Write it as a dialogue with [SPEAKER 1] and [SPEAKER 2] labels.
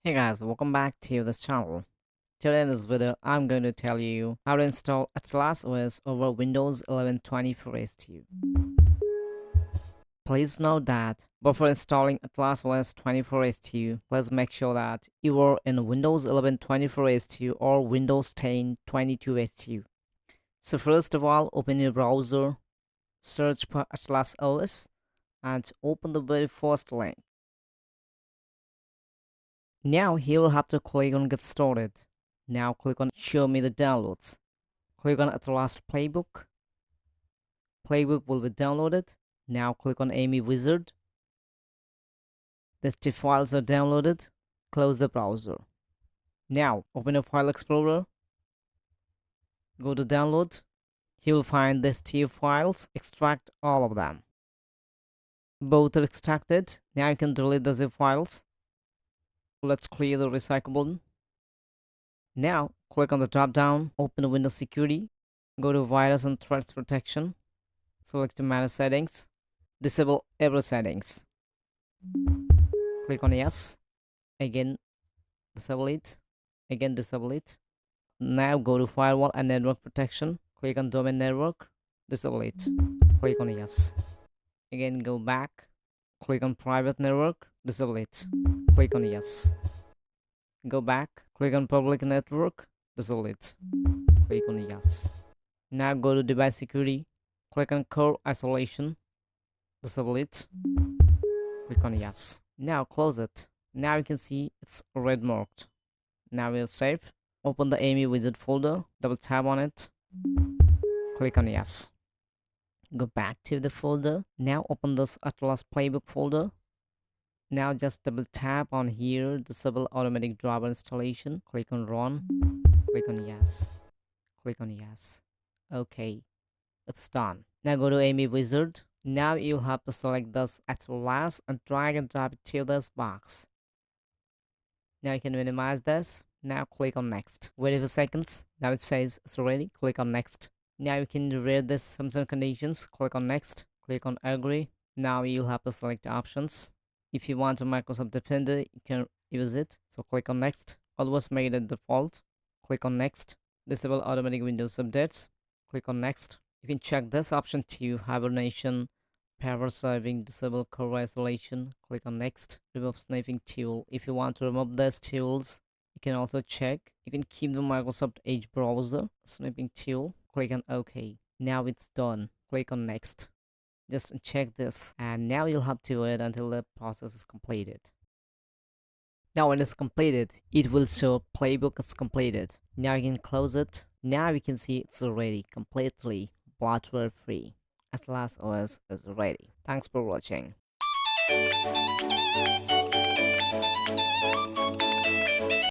[SPEAKER 1] Hey guys, welcome back to this channel. Today in this video, I'm going to tell you how to install AtlasOS over Windows 11 24STU. Please note that before installing AtlasOS 24STU, please make sure that you are in Windows 11 24STU or Windows 10 22STU. So first of all, open your browser, search for AtlasOS, and open the very first link. Now here we'll have to click on Get Started. Now click on Show Me the Downloads. Click on Atlas Playbook. Playbook will be downloaded. Now click on AMI Wizard. The two files are downloaded. Close the browser. Now open a File Explorer. Go to Download. You will find these two files. Extract all of them. Both are extracted. Now you can delete the zip files. Let's clear the recycle button. Now click on the drop down, open Windows Security, go to Virus and Threats Protection, select Manage Settings, disable Error Settings. Click on Yes, again disable it, again disable it. Now go to Firewall and Network Protection, click on Domain Network, disable it, click on Yes. Again go back, click on Private Network, disable it, click on Yes. Go back, click on Public Network, disable it, click on Yes. Now go to Device Security, click on Core Isolation, disable it, click on Yes. Now close it. Now you can see it's red marked. Now we'll save. Open the AMI Wizard folder, double tap on it, click on Yes. Go back to the folder. Now open this Atlas Playbook folder. Now just double tap on here, disable automatic driver installation, click on Run, click on Yes, click on Yes. Okay, it's done. Now go to AMI Wizard. Now you'll have to select this Atlas and drag and drop it to this box. Now you can minimize this. Now click on Next. Wait a few seconds. Now it says it's ready. Click on Next. Now you can read this terms and conditions. Click on Next. Click on Agree. Now you'll have to select options. If you want a Microsoft Defender, you can use it. So click on Next. Always make it a default. Click on Next. Disable automatic Windows updates. Click on Next. You can check this option to hibernation, power saving, disable core isolation. Click on Next. Remove sniffing tool. If you want to remove these tools, you can also check. You can keep the Microsoft Edge browser snipping tool. Click on OK. Now it's done. Click on Next. Just check this, and now you'll have to wait until the process is completed. Now when it's completed, it will show Playbook is completed. Now you can close it. Now you can see it's already completely bloatware free. AtlasOS is ready. Thanks for watching.